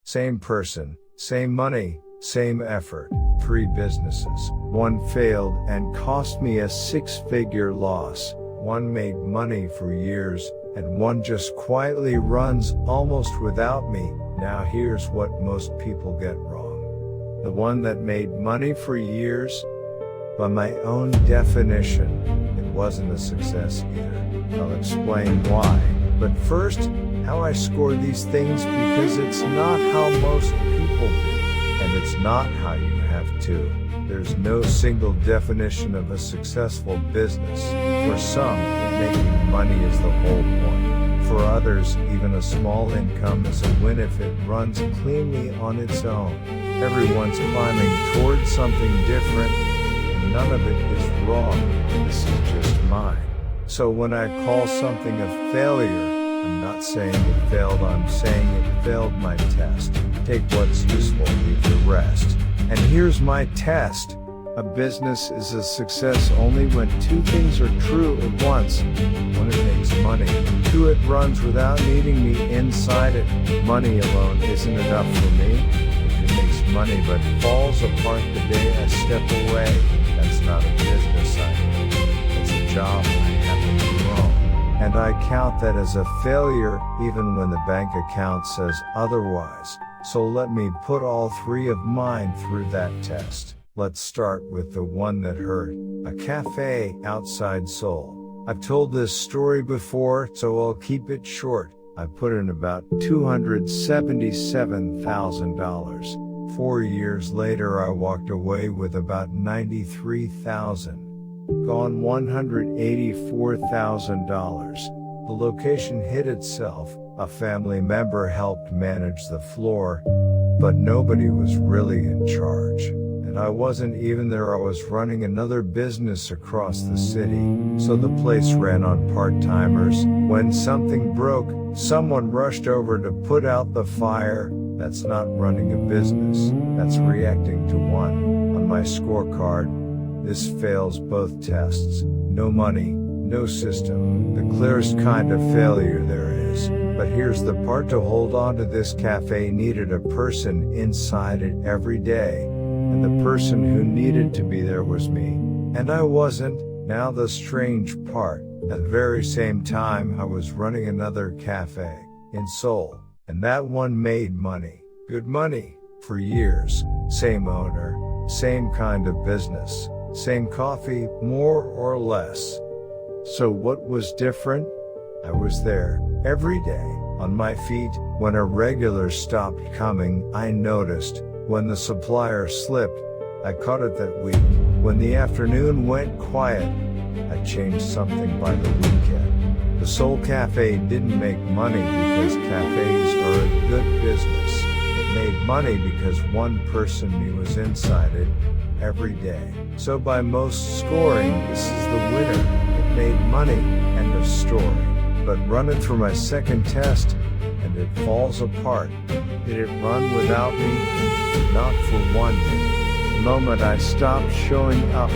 Same person, same money, same effort. 3 businesses. 1 failed and cost me a 6-figure loss. 1 made money for years, and 1 just quietly runs almost without me. Now here's what most people get wrong. The one that made money for years, by my own definition, it wasn't a success either. I'll explain why. But first, how I score these things, because it's not how most people do, and it's not how you have to. There's no single definition of a successful business. For some, making money is the whole point. For others, even a small income is a win if it runs cleanly on its own. Everyone's climbing towards something different, and none of it is wrong. This is just mine. So when I call something a failure, I'm not saying it failed, I'm saying it failed my test. Take what's useful, leave the rest. And here's my test. A business is a success only when 2 things are true at once. 1, it makes money. 2, it runs without needing me inside it. Money alone isn't enough for me. If it makes money but falls apart the day I step away, that's not a business idea. It's a job I happen to own. And I count that as a failure, even when the bank account says otherwise. So let me put all 3 of mine through that test. Let's start with the one that hurt. A cafe outside Seoul. I've told this story before, so I'll keep it short. I put in about $277,000. 4 years later, I walked away with about $93,000. Gone $184,000. The location hid itself. A family member helped manage the floor, but nobody was really in charge. And I wasn't even there. I was running another business across the city, so the place ran on part-timers. When something broke, someone rushed over to put out the fire. That's not running a business. That's reacting to one. On my scorecard, this fails both tests. No money, no system. The clearest kind of failure there is. But here's the part: to hold on to this cafe needed a person inside it every day. And the person who needed to be there was me. And I wasn't. Now the strange part. At the very same time, I was running another cafe in Seoul. And that one made money. Good money. For years. Same owner. Same kind of business. Same coffee, more or less. So what was different? I was there, every day, on my feet. When a regular stopped coming, I noticed. When the supplier slipped, I caught it that week. When the afternoon went quiet, I changed something by the weekend. The Seoul Cafe didn't make money because cafes are a good business. It made money because one person was inside it, every day. So by most scoring, this is the winner. It made money, end of story. But run it through my second test, and it falls apart. Did it run without me? Not for one day. The moment I stopped showing up,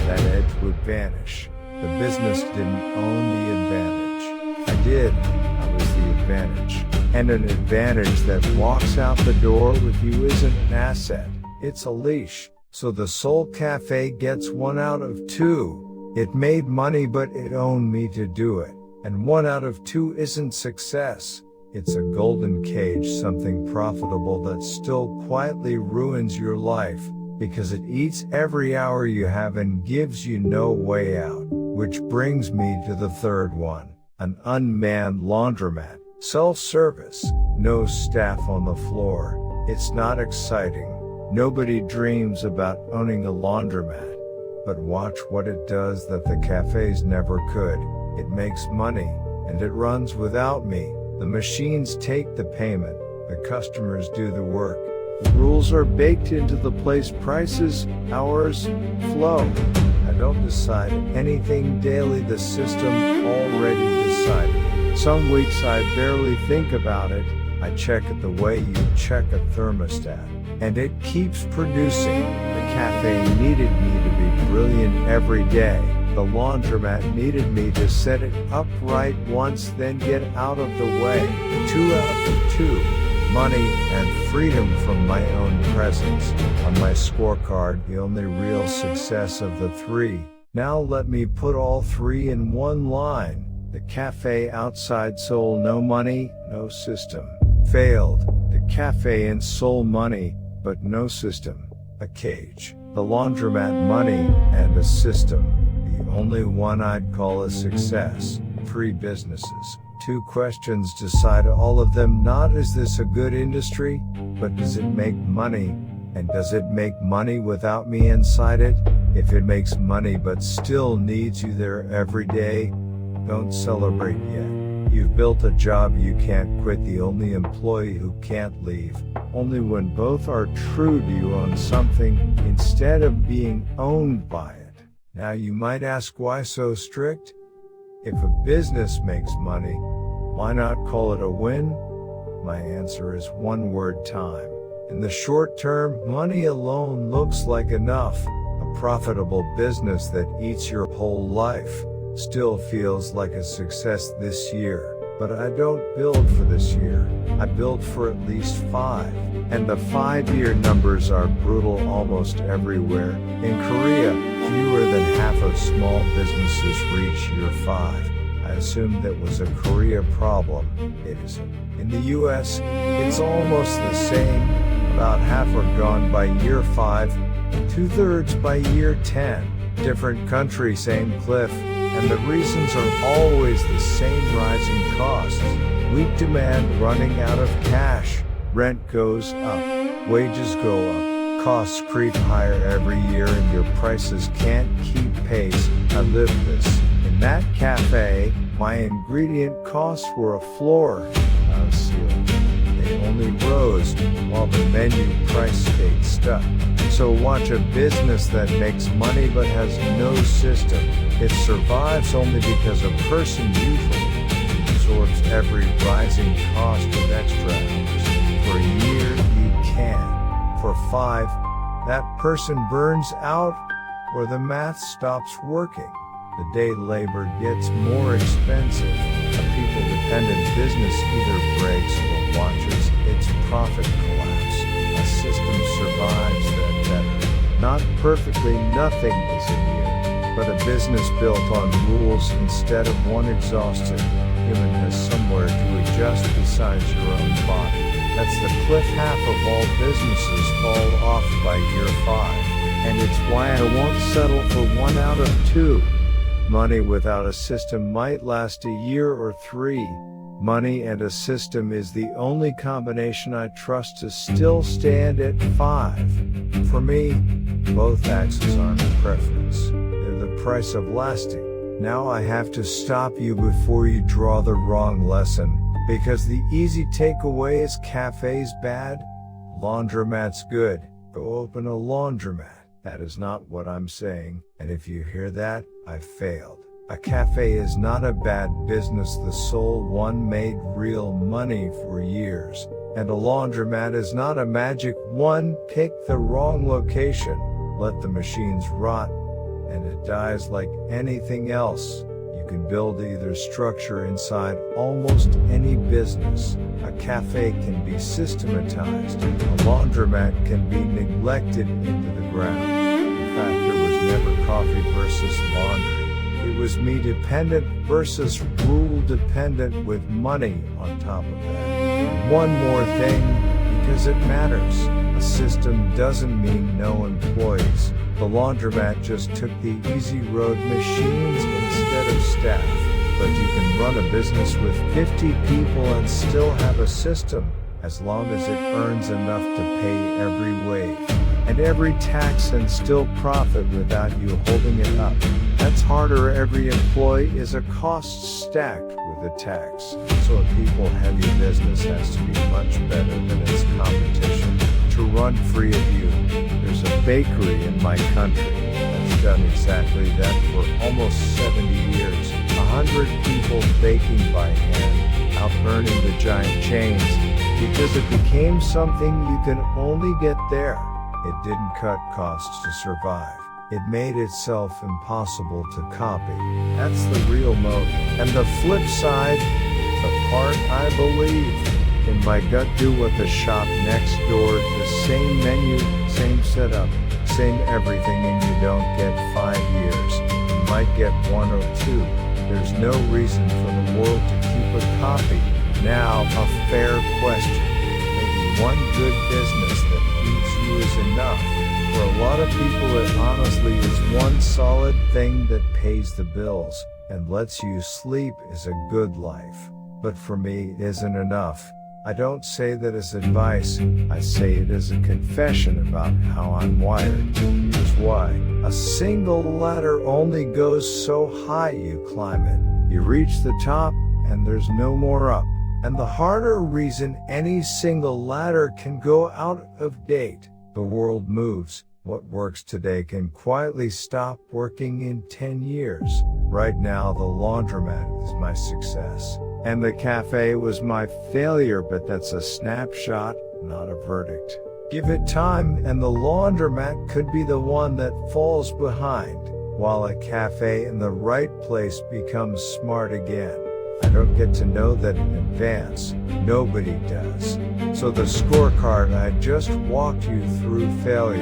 that edge would vanish. The business didn't own the advantage. I did. I was the advantage. And an advantage that walks out the door with you isn't an asset. It's a leash. So the Seoul Cafe gets 1 out of 2. It made money, but it owned me to do it. And 1 out of 2 isn't success. It's a golden cage, something profitable that still quietly ruins your life, because it eats every hour you have and gives you no way out. Which brings me to the third one. An unmanned laundromat. Self-service. No staff on the floor. It's not exciting. Nobody dreams about owning a laundromat. But watch what it does that the cafes never could. It makes money, and it runs without me. The machines take the payment, the customers do the work. The rules are baked into the place: prices, hours, flow. I don't decide anything daily, the system already decided. Some weeks I barely think about it. I check it the way you check a thermostat. And it keeps producing. The cafe needed me to be brilliant every day. The laundromat needed me to set it up right once, then get out of the way. 2 out of 2. money, and freedom from my own presence. On my scorecard, the only real success of the three. Now let me put all three in one line. The cafe outside sold no money, no system. Failed. The cafe in sold money, but no system. A cage. The laundromat money, and a system. The only one I'd call a success. 3 businesses. 2 questions decide all of them. Not is this a good industry, but does it make money? And does it make money without me inside it? If it makes money but still needs you there every day, don't celebrate yet. You've built a job you can't quit, the only employee who can't leave. Only when both are true do you own something, instead of being owned by it. Now you might ask, why so strict? If a business makes money, why not call it a win? My answer is one word: time. In the short term, money alone looks like enough. A profitable business that eats your whole life still feels like a success this year. But I don't build for this year. I build for at least 5. And the 5-year numbers are brutal almost everywhere. In Korea, fewer than half of small businesses reach year 5. I assumed that was a Korea problem. It isn't. In the US, it's almost the same. About half are gone by year 5, 2/3 by year 10. Different country, same cliff. And the reasons are always the same: rising costs, weak demand, running out of cash, rent goes up, wages go up, costs creep higher every year and your prices can't keep pace. I lived this. In that cafe, my ingredient costs were a floor, not a ceiling. They only rose while the menu price stayed stuck. So watch a business that makes money but has no system. It survives only because a person usually absorbs every rising cost with extra hours. For a year, you can. For 5, that person burns out or the math stops working. The day labor gets more expensive. A people-dependent business either breaks or watches its profit collapse. A system survives that better. Not perfectly, nothing is immune. But a business built on rules instead of one exhausted human has somewhere to adjust besides your own body. That's the cliff. Half of all businesses fall off by year 5. And it's why I won't settle for 1 out of 2. Money without a system might last a year or 3. Money and a system is the only combination I trust to still stand at 5. For me, both axes aren't a preference. They're the price of lasting. Now I have to stop you before you draw the wrong lesson, because the easy takeaway is cafes bad, laundromats good. Go open a laundromat. That is not what I'm saying, and if you hear that, I failed. A cafe is not a bad business. The sole one made real money for years. And a laundromat is not a magic one. Pick the wrong location, let the machines rot, and it dies like anything else. You can build either structure inside almost any business. A cafe can be systematized. A laundromat can be neglected into the ground. In fact, there was never coffee versus laundry. It was me dependent versus rule dependent, with money on top of that. And one more thing, because it matters. A system doesn't mean no employees. The laundromat just took the easy road, machines instead of staff. But you can run a business with 50 people and still have a system, as long as it earns enough to pay every wage and every tax and still profit without you holding it up. That's harder. Every employee is a cost stacked with a tax. So a people-heavy business has to be much better than its competition to run free of you. There's a bakery in my country that's done exactly that for almost 70 years. 100 people baking by hand, out-earning the giant chains, because it became something you can only get there. It didn't cut costs to survive. It made itself impossible to copy. That's the real moat. And the flip side, the part I believe, in my gut do what the shop next door, the same menu, same setup, same everything, and you don't get 5 years, you might get 1 or 2. There's no reason for the world to keep a copy. Now, a fair question. Maybe one good business that feeds you is enough. For a lot of people it honestly is one solid thing that pays the bills and lets you sleep is a good life. But for me it isn't enough. I don't say that as advice, I say it as a confession about how I'm wired. Here's why. A single ladder only goes so high you climb it. You reach the top and there's no more up. And the harder reason any single ladder can go out of date. The world moves. What works today can quietly stop working in 10 years. Right now the laundromat is my success. And the cafe was my failure, but that's a snapshot, not a verdict. Give it time and the laundromat could be the one that falls behind, while a cafe in the right place becomes smart again. I don't get to know that in advance, nobody does. So the scorecard I just walked you through, failure,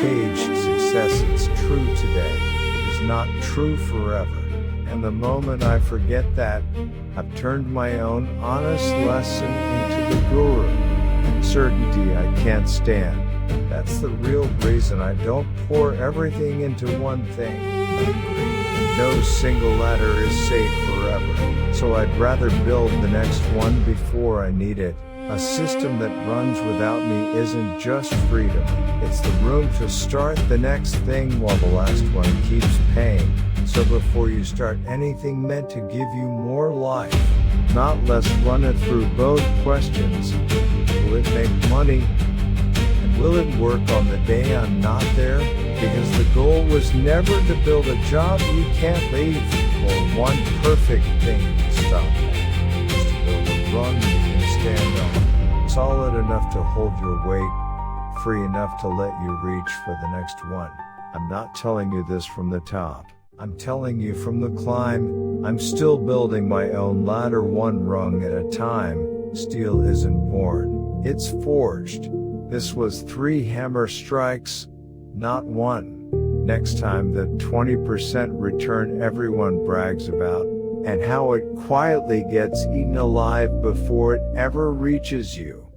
caged success, it's true today, it is not true forever. And the moment I forget that, I've turned my own honest lesson into the guru. Certainty I can't stand. That's the real reason I don't pour everything into one thing. No single ladder is safe forever. So I'd rather build the next one before I need it. A system that runs without me isn't just freedom. It's the room to start the next thing while the last one keeps paying. So before you start anything meant to give you more life, not less, run it through both questions. Will it make money? And will it work on the day I'm not there? Because the goal was never to build a job you can't leave, or one perfect thing to stop at. It's to build a rung you can stand on, solid enough to hold your weight, free enough to let you reach for the next one. I'm not telling you this from the top. I'm telling you from the climb. I'm still building my own ladder, one rung at a time. Steel isn't born, it's forged. This was 3 hammer strikes, not 1. Next time, the 20% return everyone brags about, and how it quietly gets eaten alive before it ever reaches you.